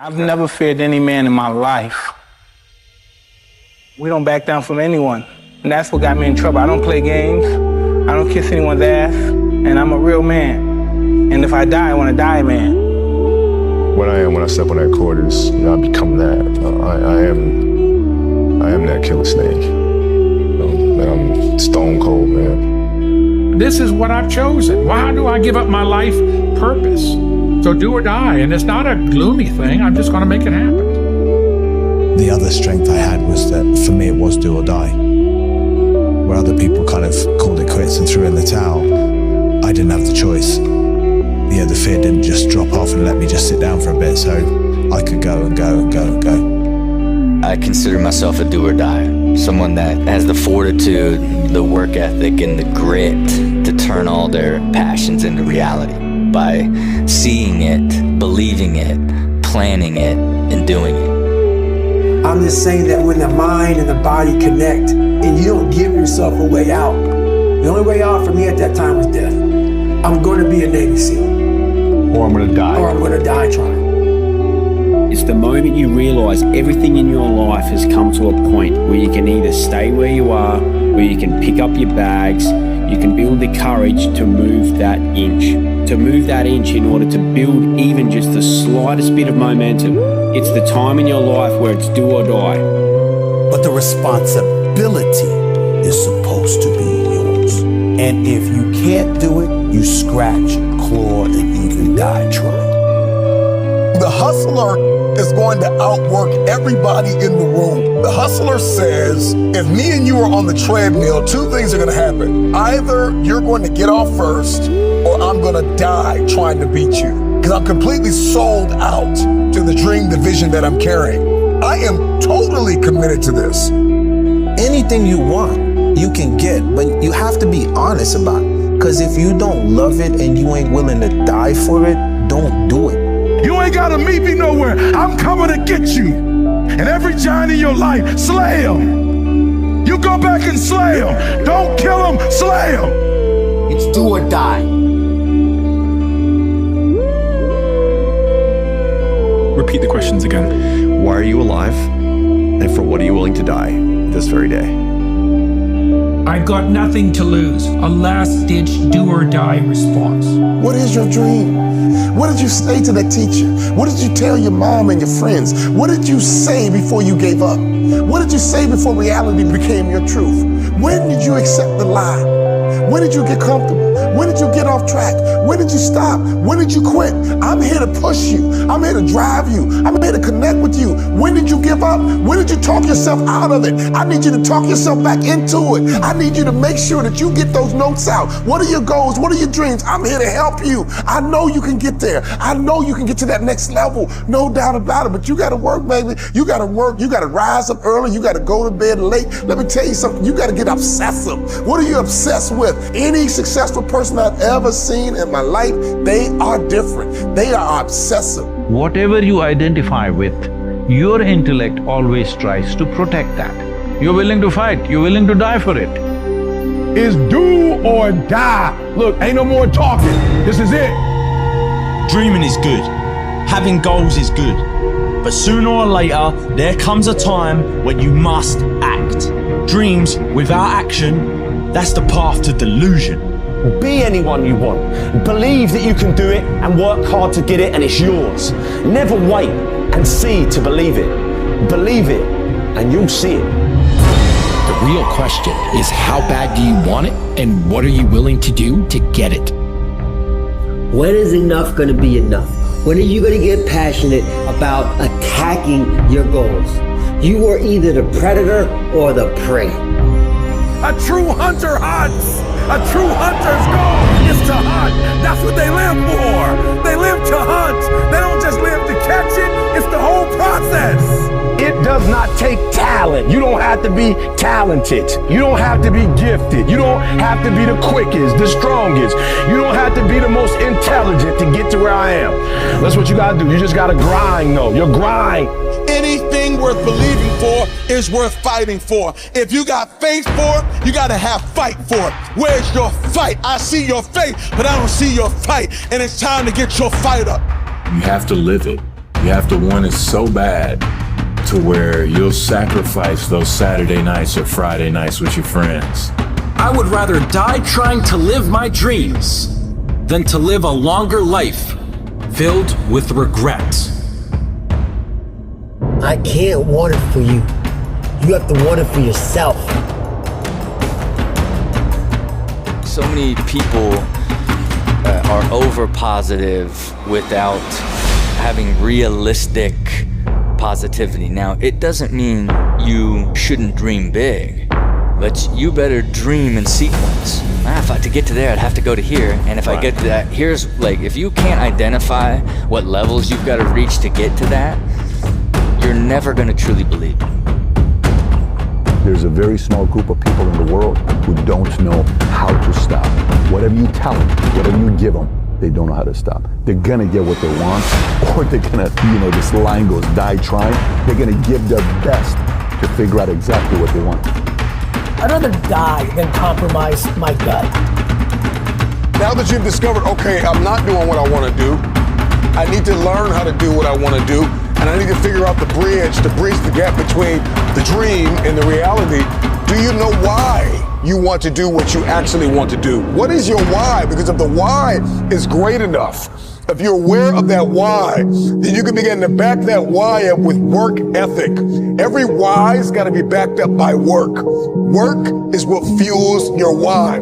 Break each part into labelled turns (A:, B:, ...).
A: I've never feared any man in my life. We don't back down from anyone. And that's what got me in trouble. I don't play games. I don't kiss anyone's ass. And I'm a real man. And if I die, I want to die, man.
B: When I step on that court is, I become that. I am that killer snake. I'm stone cold, man.
C: This is what I've chosen. Why do I give up my life purpose? So do or die. And it's not a gloomy thing. I'm just going to make it happen.
D: The other strength I had was that for me it was do or die. Where other people kind of called it quits and threw in the towel, I didn't have the choice. Yeah, the fear didn't just drop off and let me just sit down for a bit, so I could go and go and go and go.
E: I consider myself a do or die. Someone that has the fortitude, the work ethic, and the grit to turn all their passions into reality by seeing it, believing it, planning it, and doing it.
F: I'm just saying that when the mind and the body connect and you don't give yourself a way out, the only way out for me at that time was death. I'm going to be a Navy SEAL.
B: Or I'm going to die.
F: Or I'm going to die trying.
G: It's the moment you realise everything in your life has come to a point where you can either stay where you are, where you can pick up your bags, you can build the courage to move that inch. To move that inch in order to build even just the slightest bit of momentum. It's the time in your life where it's do or die.
H: But the responsibility is supposed to be yours. And if you can't do it, you scratch, claw, and even die trying.
I: The hustler is going to outwork everybody in the room. The hustler says, if me and you are on the treadmill, two things are going to happen. Either you're going to get off first, or I'm going to die trying to beat you. Because I'm completely sold out to the dream, the vision that I'm carrying. I am totally committed to this.
J: Anything you want, you can get, but you have to be honest about it. Because if you don't love it and you ain't willing to die for it, don't do it.
K: You ain't gotta meet me nowhere. I'm coming to get you. And every giant in your life, slay him. You go back and slay him. Don't kill him, slay him.
H: It's do or die.
L: Repeat the questions again.
M: Why are you alive? And for what are you willing to die this very day?
C: I've got nothing to lose. A last-ditch do-or-die response.
I: What is your dream? What did you say to that teacher? What did you tell your mom and your friends? What did you say before you gave up? What did you say before reality became your truth? When did you accept the lie? When did you get comfortable? When did you get off track? When did you stop? When did you quit? I'm here to push you. I'm here to drive you. I'm here to connect with you. When did you give up? When did you talk yourself out of it? I need you to talk yourself back into it. I need you to make sure that you get those notes out. What are your goals? What are your dreams? I'm here to help you. I know you can get there. I know you can get to that next level. No doubt about it. But you got to work, baby. You got to work. You got to rise up early. You got to go to bed late. Let me tell you something. You got to get obsessive. What are you obsessed with? Any successful person I've ever seen in my life, they are different. They are obsessive.
N: Whatever you identify with, your intellect always tries to protect that. You're willing to fight, you're willing to die for it.
K: It's do or die. Look, ain't no more talking. This is it.
O: Dreaming is good. Having goals is good. But sooner or later, there comes a time when you must act. Dreams without action, that's the path to delusion.
P: Be anyone you want. Believe that you can do it and work hard to get it, and it's yours. Never wait and see to believe it. Believe it and you'll see it.
Q: The real question is, how bad do you want it, and what are you willing to do to get it?
R: When is enough going to be enough? When are you going to get passionate about attacking your goals? You are either the predator or the prey.
K: A true hunter hunts. A true hunter's goal is to hunt. That's what they live for. They live to hunt. They don't just live to catch it. It's the whole process.
I: It does not take talent. You don't have to be talented. You don't have to be gifted. You don't have to be the quickest, the strongest. You don't have to be the most intelligent to get to where I am. That's what you gotta do. You just gotta grind, though. Your grind. Anything worth believing for is worth fighting for. If you got faith for it, you gotta have fight for it. Where's your fight? I see your faith, but I don't see your fight. And it's time to get your fight up.
L: You have to live it.
S: You have to want it so bad to where you'll sacrifice those Saturday nights or Friday nights with your friends.
K: I would rather die trying to live my dreams than to live a longer life filled with regret.
R: I can't want it for you. You have to want it for yourself.
E: So many people are over positive without having realistic positivity. Now, it doesn't mean you shouldn't dream big, but you better dream in sequence. To get to there, I'd have to go to here, and if I get to that, here's like, if you can't identify what levels you've got to reach to get to that, you're never going to truly believe it.
T: There's a very small group of people in the world who don't know how to stop. Whatever you tell them, whatever you give them, they don't know how to stop. They're gonna get what they want, or they're gonna, this line goes, die trying. They're gonna give their best to figure out exactly what they want.
F: I'd rather die than compromise my gut.
I: Now that you've discovered, okay, I'm not doing what I want to do, I need to learn how to do what I want to do, and I need to figure out the bridge to bridge the gap between the dream and the reality. Do you know why you want to do what you actually want to do? What is your why? Because if the why is great enough, if you're aware of that why, then you can begin to back that why up with work ethic. Every why's got to be backed up by work. Work is what fuels your why.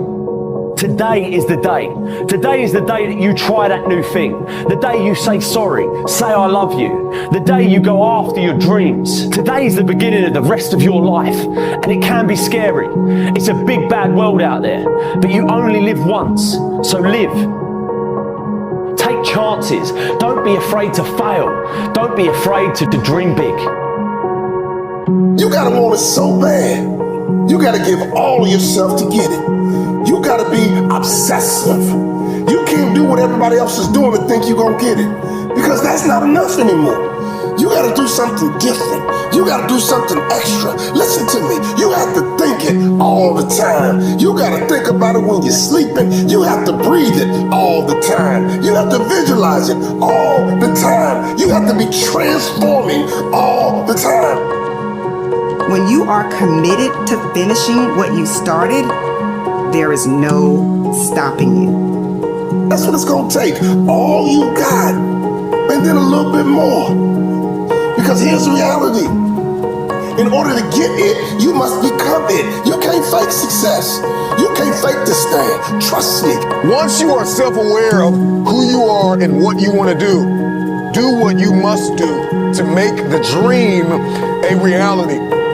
P: Today is the day. Today is the day that you try that new thing. The day you say sorry, say I love you. The day you go after your dreams. Today is the beginning of the rest of your life. And it can be scary. It's a big bad world out there. But you only live once, so live. Take chances. Don't be afraid to fail. Don't be afraid to dream big.
I: You gotta want it so bad. You gotta give all of yourself to get it. You gotta be obsessive. You can't do what everybody else is doing and think you're gonna get it, because that's not enough anymore. You gotta do something different. You gotta do something extra. Listen to me. You have to think it all the time. You gotta think about it when you're sleeping. You have to breathe it all the time. You have to visualize it all the time. You have to be transforming all the time.
U: When you are committed to finishing what you started, there is no stopping you.
I: That's what it's gonna take. All you got, and then a little bit more. Because here's the reality. In order to get it, you must become it. You can't fake success. You can't fake this thing. Trust me. Once you are self-aware of who you are and what you want to do what you must do to make the dream a reality.